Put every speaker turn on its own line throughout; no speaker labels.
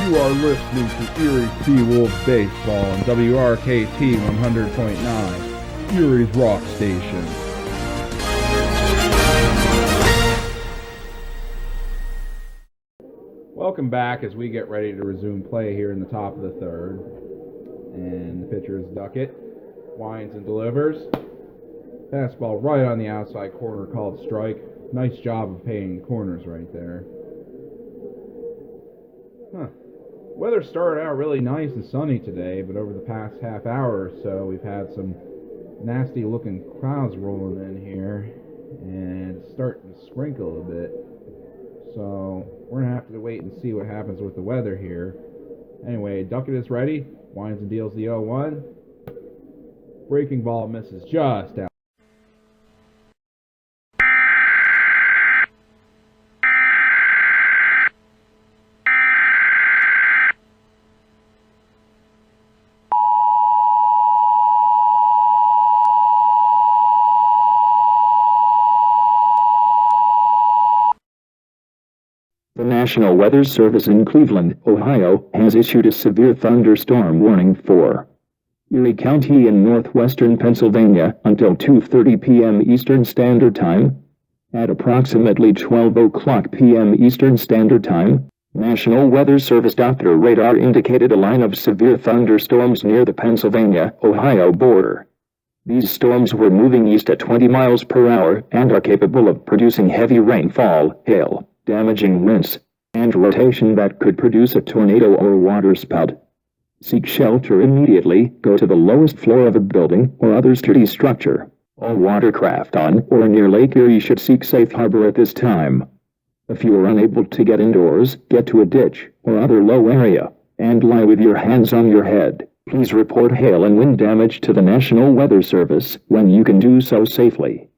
You are listening to Erie Seawolves Baseball on WRKT 100.9, Erie's Rock Station. Welcome back as we get ready to resume play here in the top of the third. And the pitcher is Duckett. Winds and delivers. Fastball right on the outside corner, called strike. Nice job of painting corners right there. Weather started out really nice and sunny today, but over the past half hour or so, we've had some nasty-looking clouds rolling in here, and it's starting to sprinkle a bit. So we're going to have to wait and see what happens with the weather here. Anyway, Duckett is ready. Winds and deals the 0-1. Breaking ball misses just out.
The National Weather Service in Cleveland, Ohio, has issued a severe thunderstorm warning for Erie County in northwestern Pennsylvania until 2:30 p.m. Eastern Standard Time. At approximately 12 o'clock p.m. Eastern Standard Time, National Weather Service Doppler radar indicated a line of severe thunderstorms near the Pennsylvania-Ohio border. These storms were moving east at 20 miles per hour and are capable of producing heavy rainfall, hail, damaging winds, and rotation that could produce a tornado or waterspout. Seek shelter immediately. Go to the lowest floor of a building or other sturdy structure. All watercraft on or near Lake Erie should seek safe harbor at this time. If you are unable to get indoors, get to a ditch or other low area, and lie with your hands on your head. Please report hail and wind damage to the National Weather Service when you can do so safely.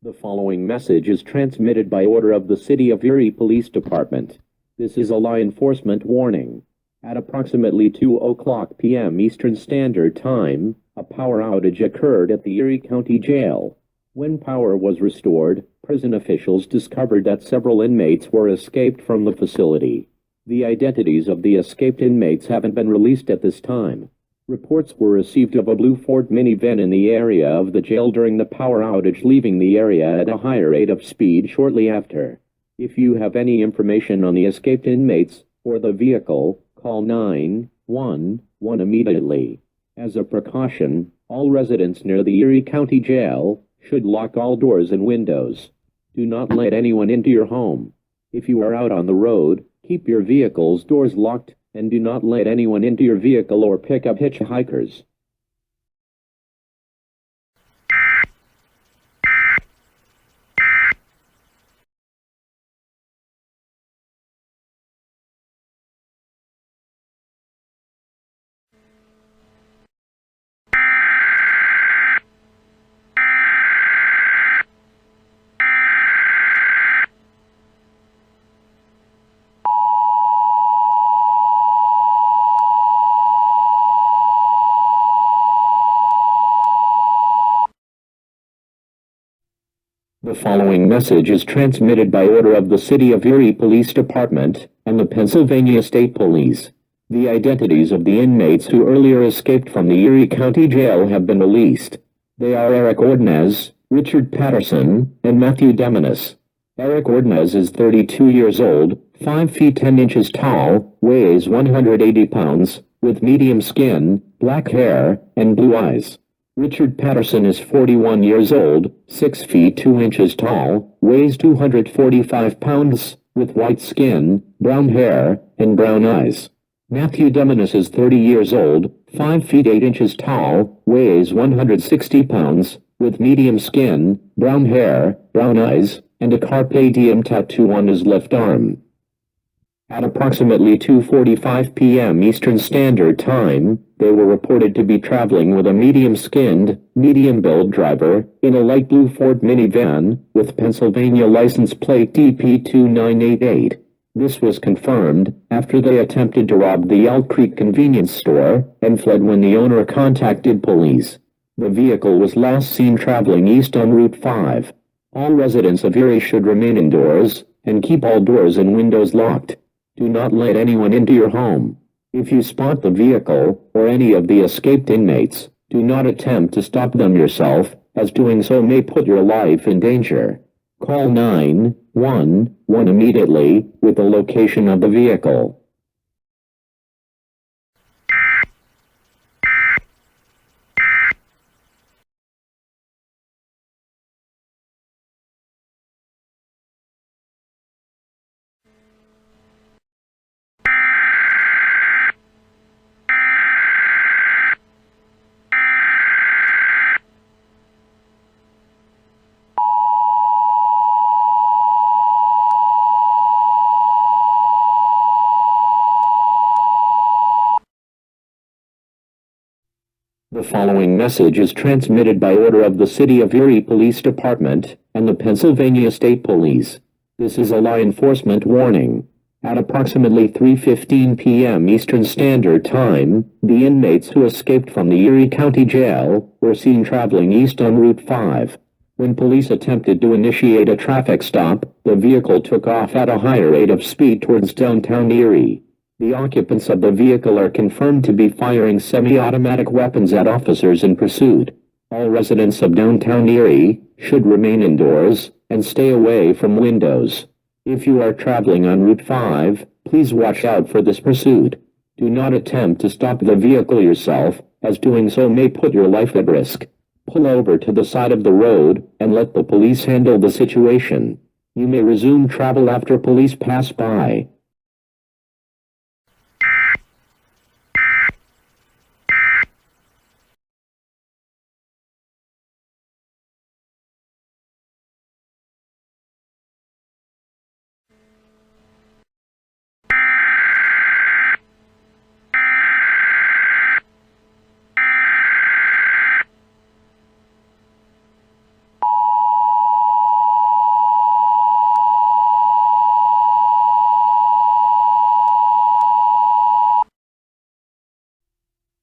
The following message is transmitted by order of the City of Erie Police Department. This is a law enforcement warning. At approximately 2 o'clock p.m. Eastern Standard Time, a power outage occurred at the Erie County Jail. When power was restored, prison officials discovered that several inmates were escaped from the facility. The identities of the escaped inmates haven't been released at this time. Reports were received of a blue Ford minivan in the area of the jail during the power outage, leaving the area at a higher rate of speed shortly after. If you have any information on the escaped inmates or the vehicle, call 911 immediately. As a precaution, all residents near the Erie County Jail should lock all doors and windows. Do not let anyone into your home. If you are out on the road, keep your vehicle's doors locked, and do not let anyone into your vehicle or pick up hitchhikers. The following message is transmitted by order of the City of Erie Police Department and the Pennsylvania State Police. The identities of the inmates who earlier escaped from the Erie County Jail have been released. They are Eric Ordonez, Richard Patterson, and Matthew Deminis. Eric Ordonez is 32 years old, 5 feet 10 inches tall, weighs 180 pounds, with medium skin, black hair, and blue eyes. Richard Patterson is 41 years old, 6 feet 2 inches tall, weighs 245 pounds, with white skin, brown hair, and brown eyes. Matthew Deminis is 30 years old, 5 feet 8 inches tall, weighs 160 pounds, with medium skin, brown hair, brown eyes, and a Carpe Diem tattoo on his left arm. At approximately 2:45 p.m. Eastern Standard Time, they were reported to be traveling with a medium-skinned, medium-build driver in a light blue Ford minivan with Pennsylvania license plate DP2988. This was confirmed after they attempted to rob the Elk Creek convenience store and fled when the owner contacted police. The vehicle was last seen traveling east on Route 5. All residents of Erie should remain indoors and keep all doors and windows locked. Do not let anyone into your home. If you spot the vehicle or any of the escaped inmates, do not attempt to stop them yourself, as doing so may put your life in danger. Call 911 immediately with the location of the vehicle. The following message is transmitted by order of the City of Erie Police Department and the Pennsylvania State Police. This is a law enforcement warning. At approximately 3:15 p.m. Eastern Standard Time, the inmates who escaped from the Erie County Jail were seen traveling east on Route 5. When police attempted to initiate a traffic stop, the vehicle took off at a higher rate of speed towards downtown Erie. The occupants of the vehicle are confirmed to be firing semi-automatic weapons at officers in pursuit. All residents of downtown Erie should remain indoors and stay away from windows. If you are traveling on Route 5, please watch out for this pursuit. Do not attempt to stop the vehicle yourself, as doing so may put your life at risk. Pull over to the side of the road and let the police handle the situation. You may resume travel after police pass by.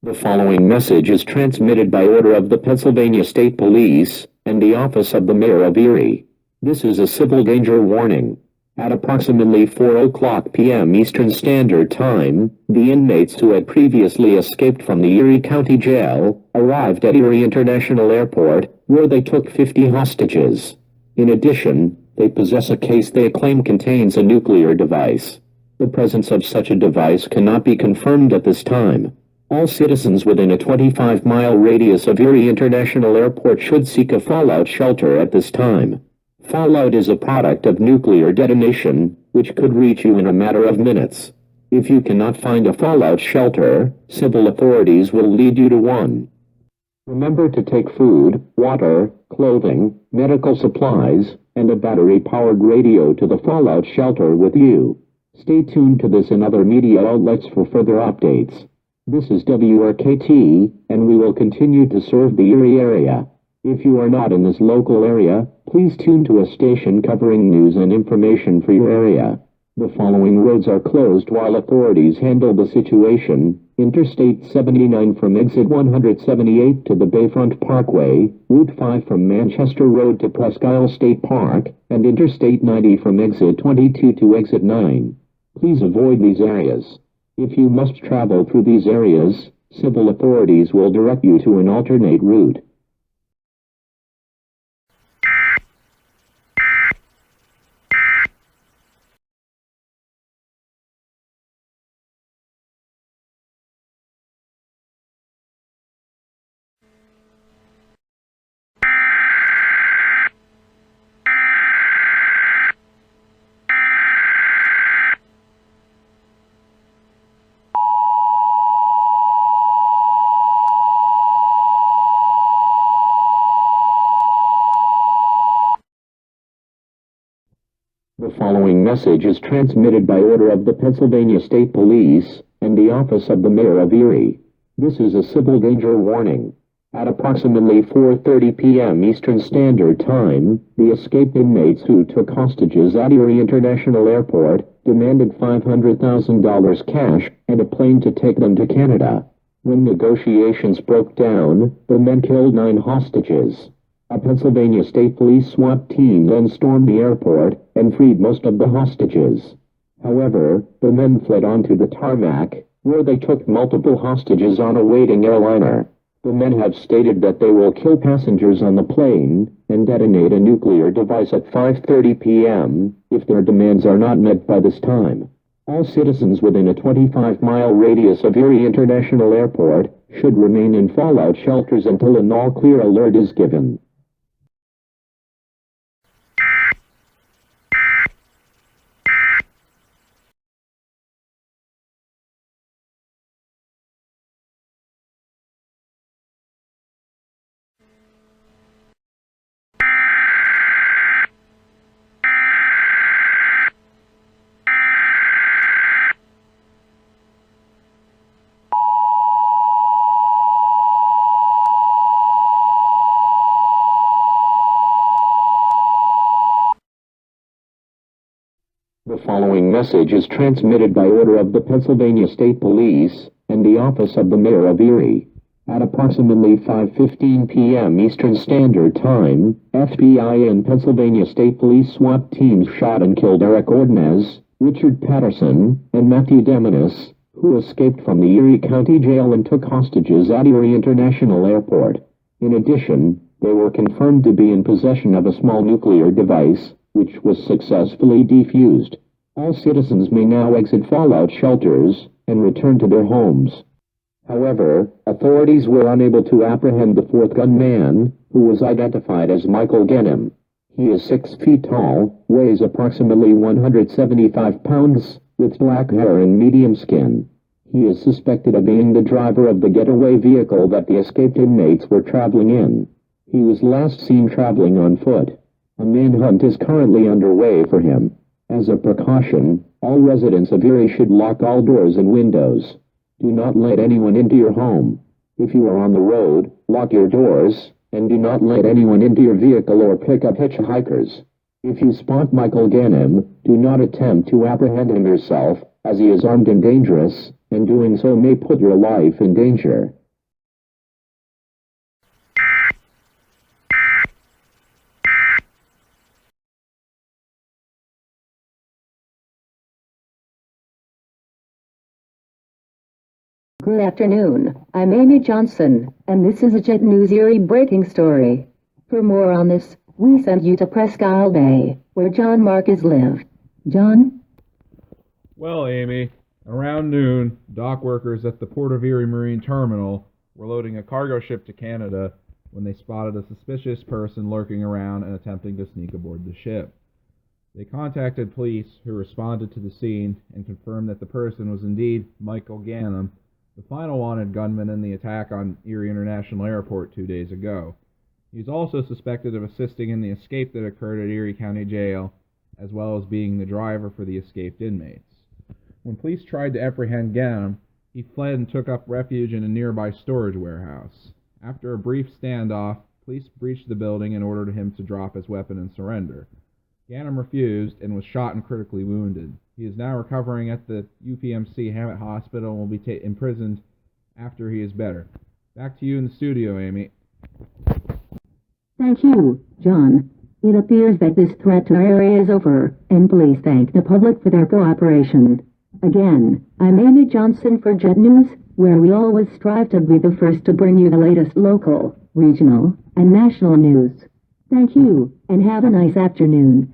The following message is transmitted by order of the Pennsylvania State Police and the Office of the Mayor of Erie. This is a civil danger warning. At approximately 4:00 p.m. Eastern Standard Time, the inmates who had previously escaped from the Erie County Jail arrived at Erie International Airport, where they took 50 hostages. In addition, they possess a case they claim contains a nuclear device. The presence of such a device cannot be confirmed at this time. All citizens within a 25-mile radius of Erie International Airport should seek a fallout shelter at this time. Fallout is a product of nuclear detonation, which could reach you in a matter of minutes. If you cannot find a fallout shelter, civil authorities will lead you to one. Remember to take food, water, clothing, medical supplies, and a battery-powered radio to the fallout shelter with you. Stay tuned to this and other media outlets for further updates. This is WRKT, and we will continue to serve the Erie area. If you are not in this local area, please tune to a station covering news and information for your area. The following roads are closed while authorities handle the situation: Interstate 79 from exit 178 to the Bayfront Parkway, Route 5 from Manchester Road to Presque Isle State Park, and Interstate 90 from exit 22 to exit 9. Please avoid these areas. If you must travel through these areas, civil authorities will direct you to an alternate route. following message is transmitted by order of the Pennsylvania State Police and the Office of the Mayor of Erie. This is a civil danger warning. At approximately 4:30 p.m. Eastern Standard Time, the escaped inmates who took hostages at Erie International Airport demanded $500,000 cash and a plane to take them to Canada. When negotiations broke down, the men killed 9 hostages. A Pennsylvania State Police SWAT team then stormed the airport and freed most of the hostages. However, the men fled onto the tarmac, where they took multiple hostages on a waiting airliner. The men have stated that they will kill passengers on the plane and detonate a nuclear device at 5:30 p.m. if their demands are not met by this time. All citizens within a 25-mile radius of Erie International Airport should remain in fallout shelters until an all-clear alert is given. The following message is transmitted by order of the Pennsylvania State Police and the Office of the Mayor of Erie. At approximately 5:15 p.m. Eastern Standard Time, FBI and Pennsylvania State Police SWAT teams shot and killed Eric Ordonez, Richard Patterson, and Matthew Deminis, who escaped from the Erie County Jail and took hostages at Erie International Airport. In addition, they were confirmed to be in possession of a small nuclear device, which was successfully defused. All citizens may now exit fallout shelters and return to their homes. However, authorities were unable to apprehend the fourth gunman, who was identified as Michael Genham. He is 6 feet tall, weighs approximately 175 pounds, with black hair and medium skin. He is suspected of being the driver of the getaway vehicle that the escaped inmates were traveling in. He was last seen traveling on foot. A manhunt is currently underway for him. As a precaution, all residents of Erie should lock all doors and windows. Do not let anyone into your home. If you are on the road, lock your doors, and do not let anyone into your vehicle or pick up hitchhikers. If you spot Michael Genham, do not attempt to apprehend him yourself, as he is armed and dangerous, and doing so may put your life in danger.
Good afternoon, I'm Amy Johnson, and this is a Jet News Erie breaking story. For more on this, we send you to Presque Isle Bay, where John Marquez lived. John?
Well, Amy, around noon, dock workers at the Port of Erie Marine Terminal were loading a cargo ship to Canada when they spotted a suspicious person lurking around and attempting to sneak aboard the ship. They contacted police, who responded to the scene and confirmed that the person was indeed Michael Genham, the final wanted gunman in the attack on Erie International Airport 2 days ago. He is also suspected of assisting in the escape that occurred at Erie County Jail, as well as being the driver for the escaped inmates. When police tried to apprehend Genham, he fled and took up refuge in a nearby storage warehouse. After a brief standoff, police breached the building and ordered him to drop his weapon and surrender. Genham refused and was shot and critically wounded. He is now recovering at the UPMC Hammett Hospital and will be imprisoned after he is better. Back to you in the studio, Amy.
Thank you, John. It appears that this threat to our area is over, and please thank the public for their cooperation. Again, I'm Amy Johnson for Jet News, where we always strive to be the first to bring you the latest local, regional, and national news. Thank you, and have a nice afternoon.